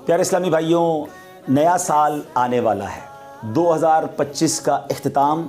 پیارے اسلامی بھائیوں، نیا سال آنے والا ہے۔ 2025 کا اختتام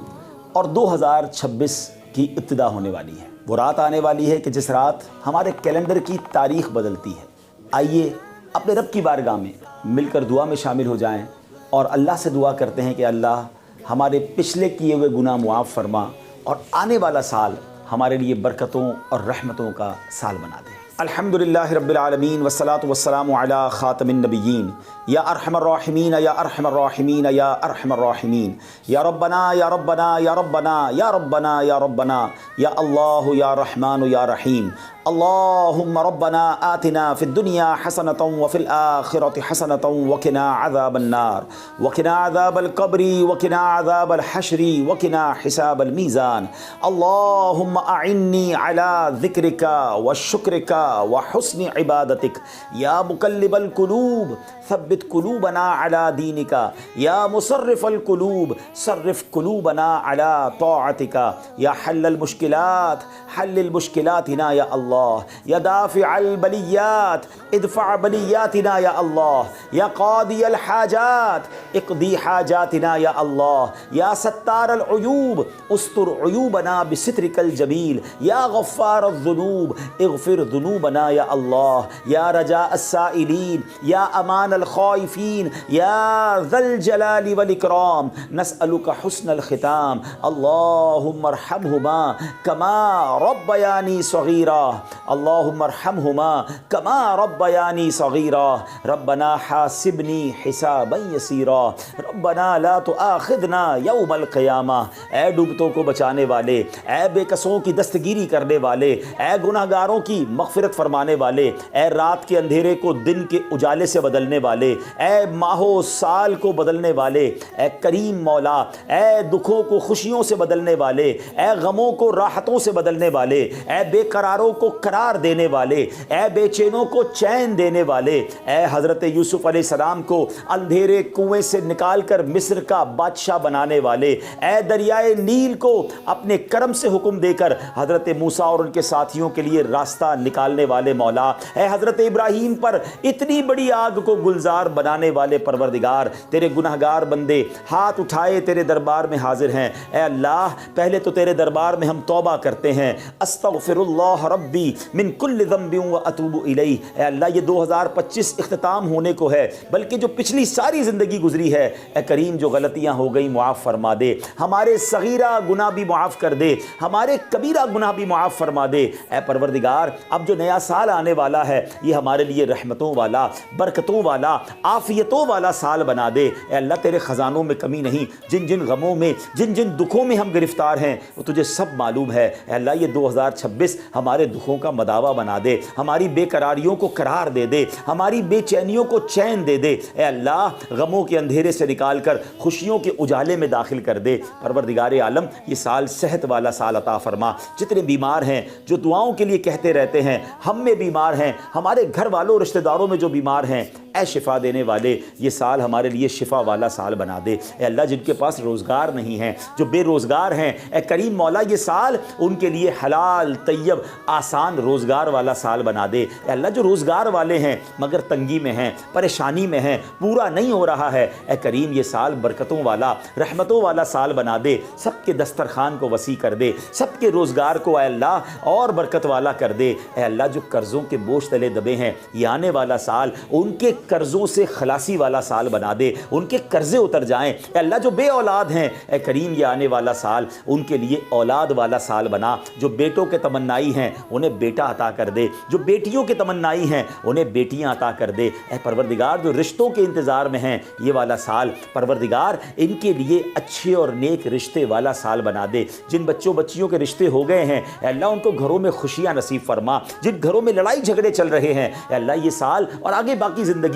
اور 2026 کی ابتدا ہونے والی ہے۔ وہ رات آنے والی ہے کہ جس رات ہمارے کیلنڈر کی تاریخ بدلتی ہے۔ آئیے اپنے رب کی بارگاہ میں مل کر دعا میں شامل ہو جائیں اور اللہ سے دعا کرتے ہیں کہ اللہ ہمارے پچھلے کیے ہوئے گناہ معاف فرما اور آنے والا سال ہمارے لیے برکتوں اور رحمتوں کا سال بنا دے۔ الحمدللہ رب العالمین والصلاة والسلام علی خاتم النبیین یا ارحم الراحمین یا ارحم الراحمین یا ارحم الراحمین یا ربنا یا ربنا یا ربنا یا ربنا یا ربنا یا اللہ یا رحمان یا رحیم۔ اللہم ربنا آتنا فی الدنیا حسنة وفی الآخرة حسنة وقنا عذاب النار وقنا عذاب القبر وقنا عذاب الحشر وقنا حساب المیزان۔ اللہم اعنی علی ذکرک وشکرک وحسن عبادتک یا مقلب القلوب ثبت قلوبنا علی دینک یا مصرف القلوب صرف قلوبنا علی طاعتک یا حل المشکلات حل المشکلاتنا یا اللہ یا دافع البلیات ادفع بلیاتنا یا اللہ یا قاضی الحاجات اقضی حاجاتنا یا اللہ یا ستار العیوب استر عیوبنا بسترک الجمیل یا غفار الذنوب اغفر ذنوبنا یا اللہ یا رجاء السائلین یا امان الخائفین یا ذا الجلال والاکرام نسألک حسن الختام۔ اللہم ارحمہما کما ربیانی صغیرا اللہم ارحمہما کما ربیانی صغیرا ربنا حاسبنی حسابا یسیرا ربنا لا تؤاخذنا یوم القیامہ۔ اے ڈوبتوں کو بچانے والے، اے بے کسوں کی دستگیری کرنے والے، اے گناہگاروں کی مغفرت فرمانے والے، اے رات کے اندھیرے کو دن کے اجالے سے بدلنے والے، اے ماہ و سال کو بدلنے والے، اے کریم مولا، اے دکھوں کو خوشیوں سے بدلنے والے، اے غموں کو راحتوں سے بدلنے والے، اے بے قراروں کو قرار دینے والے، اے بے چینوں کو چین دینے والے، اے حضرت یوسف علیہ السلام کو اندھیرے کنویں سے نکال کر مصر کا بادشاہ بنانے والے، اے دریائے نیل کو اپنے کرم سے حکم دے کر حضرت موسیٰ اور ان کے ساتھیوں کے لیے راستہ نکالنے والے مولا، اے حضرت ابراہیم پر اتنی بڑی آگ کو گلزار بنانے والے پروردگار، تیرے گناہگار بندے ہاتھ اٹھائے تیرے دربار میں حاضر ہیں۔ اے اللہ پہلے تو تیرے دربار میں ہم توبہ کرتے ہیں، استغفر اللہ ربی من کل ذنب واتوب الیہ۔ اے اللہ یہ 2025 اختتام ہونے کو ہے، بلکہ جو پچھلی ساری زندگی گزری ہے اے کریم جو غلطیاں ہو گئی معاف فرما دے، ہمارے صغیرہ گناہ بھی معاف کر دے، ہمارے کبیرہ گناہ بھی معاف فرما دے۔ اے پروردگار اب جو نیا سال آنے والا ہے یہ ہمارے لیے رحمتوں والا، برکتوں والا، عافیتوں والا سال بنا دے۔ اے اللہ تیرے خزانوں میں کمی نہیں، جن جن غموں میں جن جن دکھوں میں ہم گرفتار ہیں وہ تجھے سب معلوم ہے۔ اے اللہ یہ 2026 ہمارے دکھوں کا مداوا بنا دے، ہماری بے قراریوں کو قرار دے دے، ہماری بے چینیوں کو چین دے دے۔ اے اللہ غموں کے اندھیرے سے نکال کر خوشیوں کے اجالے میں داخل کر دے۔ پروردگار عالم یہ سال صحت والا سال عطا فرما۔ جتنے بیمار ہیں جو دعاؤں کے لیے کہتے رہتے ہیں، ہم میں بیمار ہیں، ہمارے گھر والوں رشتہ داروں میں جو بیمار ہیں، اے شفا دینے والے یہ سال ہمارے لیے شفا والا سال بنا دے۔ اے اللہ جن کے پاس روزگار نہیں ہیں، جو بے روزگار ہیں، اے کریم مولا یہ سال ان کے لیے حلال طیب آسان روزگار والا سال بنا دے۔ اے اللہ جو روزگار والے ہیں مگر تنگی میں ہیں، پریشانی میں ہیں، پورا نہیں ہو رہا ہے، اے کریم یہ سال برکتوں والا رحمتوں والا سال بنا دے، سب کے دسترخوان کو وسیع کر دے، سب کے روزگار کو اے اللہ اور برکت والا کر دے۔ اے اللہ جو قرضوں کے بوجھ تلے دبے ہیں یہ آنے والا سال ان کے قرضوں سے خلاصی والا سال بنا دے، ان کے قرضے اتر جائیں۔ اے اللہ جو بے اولاد ہیں اے کریم یہ آنے والا سال ان کے لیے اولاد والا سال بنا، جو بیٹوں کے تمنائی ہیں انہیں بیٹا عطا کر دے، جو بیٹیوں کے تمنائی ہیں انہیں بیٹیاں عطا کر دے۔ اے پروردگار جو رشتوں کے انتظار میں ہیں یہ والا سال پروردگار ان کے لیے اچھے اور نیک رشتے والا سال بنا دے۔ جن بچوں بچیوں کے رشتے ہو گئے ہیں اے اللہ ان کو گھروں میں خوشیاں نصیب فرما، جن گھروں میں لڑائی جھگڑے چل رہے ہیں اے اللہ یہ سال اور آگے باقی زندگی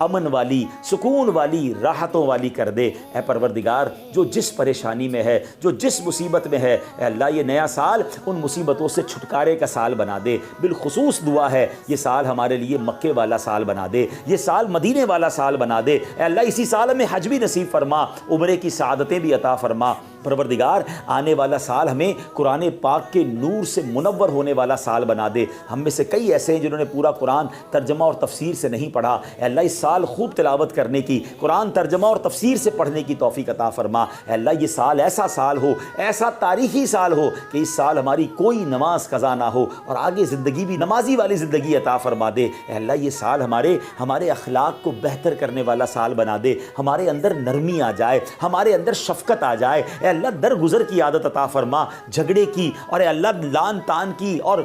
امن والی، سکون والی، راحتوں والی کر دے۔ اے پروردگار جو جس پریشانی میں ہے، جو جس مصیبت میں ہے اے اللہ یہ نیا سال ان مصیبتوں سے چھٹکارے کا سال بنا دے۔ بالخصوص دعا ہے یہ سال ہمارے لیے مکے والا سال بنا دے، یہ سال مدینے والا سال بنا دے۔ اے اللہ اسی سال میں حج بھی نصیب فرما، عمرے کی سعادتیں بھی عطا فرما۔ پروردگار آنے والا سال ہمیں قرآن پاک کے نور سے منور ہونے والا سال بنا دے۔ ہم میں سے کئی ایسے ہیں جنہوں نے پورا قرآن ترجمہ اور تفسیر سے نہیں پڑھا، اے اللہ اس سال خوب تلاوت کرنے کی، قرآن ترجمہ اور تفسیر سے پڑھنے کی توفیق عطا فرما۔ اے اللہ یہ سال ایسا سال ہو، ایسا تاریخی سال ہو کہ اس سال ہماری کوئی نماز قضا نہ ہو اور آگے زندگی بھی نمازی والی زندگی عطا فرما دے۔ اے اللہ یہ سال ہمارے اخلاق کو بہتر کرنے والا سال بنا دے، ہمارے اندر نرمی آ جائے، ہمارے اندر شفقت آ جائے۔ اے اللہ درگزر کی عادت عطا فرما، جھگڑے کی اور اے اللہ لان تان کی اور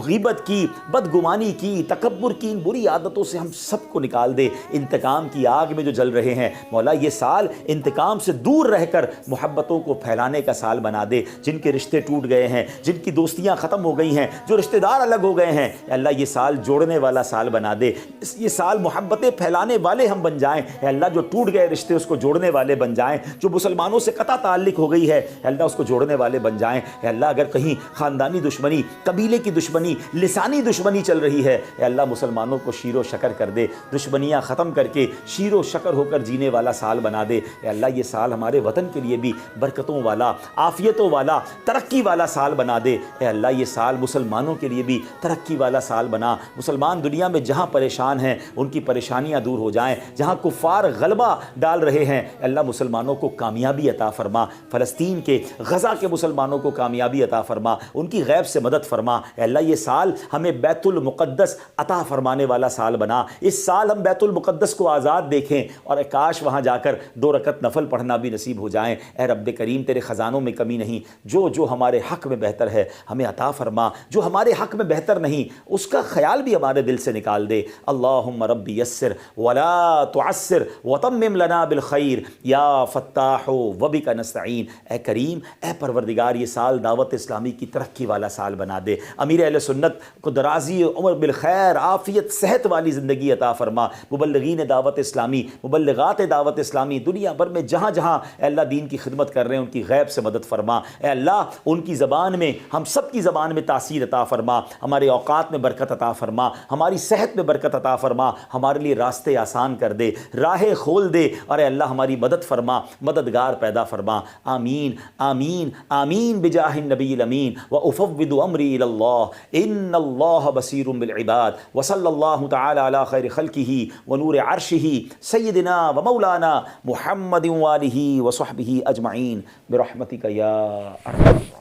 غیبت کی، بدگمانی کی، تکبر کی ان بری عادتوں سے ہم سب کو نکال دے۔ انتقام کی آگ میں جو جل رہے ہیں مولا یہ سال انتقام سے دور رہ کر محبتوں کو پھیلانے کا سال بنا دے۔ جن کے رشتے ٹوٹ گئے ہیں، جن کی دوستیاں ختم ہو گئی ہیں، جو رشتہ دار الگ ہو گئے ہیں، اے اللہ یہ سال جوڑنے والا سال بنا دے۔ یہ سال محبتیں پھیلانے والے ہم بن جائیں، اے اللہ جو ٹوٹ گئے رشتے اس کو جوڑنے والے بن جائیں، جو مسلمانوں سے قطع تعلق ہو گئی ہے اے اللہ اس کو جوڑنے والے بن جائیں۔ اے اللہ اگر کہیں خاندانی دشمنی، قبیلے کی دشمنی، لسانی دشمنی چل رہی ہے اے اللہ مسلمانوں کو شیر و شکر کر دے، دشمنیاں ختم کر کے شیر و شکر ہو کر جینے والا سال بنا دے۔ اے اللہ یہ سال ہمارے وطن کے لیے بھی برکتوں والا، عافیتوں والا، ترقی والا سال بنا دے۔ اے اللہ یہ سال مسلمانوں کے لیے بھی ترقی والا سال بنا، مسلمان دنیا میں جہاں پریشان ہیں ان کی پریشانیاں دور ہو جائیں، جہاں کفار غلبہ ڈال رہے ہیں اے اللہ مسلمانوں کو کامیابی عطا فرما، فلسطین کے، غزہ کے مسلمانوں کو کامیابی عطا فرما، ان کی غیب سے مدد فرما۔ اے اللہ یہ سال ہمیں بیت المقدس عطا فرمانے والا سال بنا، اس سال ہم بیت المقدس کو آزاد دیکھیں اور کاش وہاں جا کر 2 رکعت نفل پڑھنا بھی نصیب ہو جائیں۔ اے رب کریم تیرے خزانوں میں کمی نہیں، جو ہمارے حق میں بہتر ہے ہمیں عطا فرما، جو ہمارے حق میں بہتر نہیں اس کا خیال بھی ہمارے دل سے نکال دے۔ اللہم ربی یسر ولا تعسر وتمم لنا بالخیر یا فتاح وبک نستعین۔ اے کریم، اے پروردگار یہ سال دعوت اسلامی کی ترقی والا سال بنا دے، امیر اہل سنت کو درازی عمر بالخیر، عافیت، صحت والی زندگی عطا فرما، مبلغین دعوت اسلامی، مبلغات دعوت اسلامی دنیا بھر میں جہاں جہاں اے اللہ دین کی خدمت کر رہے ہیں ان کی غیب سے مدد فرما۔ اے اللہ ان کی زبان میں، ہم سب کی زبان میں تاثیر عطا فرما، ہمارے اوقات میں برکت عطا فرما، ہماری صحت میں برکت عطا فرما، ہمارے لیے راستے آسان کر دے، راہیں کھول دے اور اے اللہ ہماری مدد فرما، مددگار پیدا فرما۔ آمین آمین آمین بجاہ النبی الامین وافوض امری الی اللہ ان اللہ بصیر بالعباد وصلی اللہ تعالی علی خیر خلقہ ونور عرشہ سیدنا ومولانا محمد وآلہ وصحبہ اجمعین برحمتک یا ارحم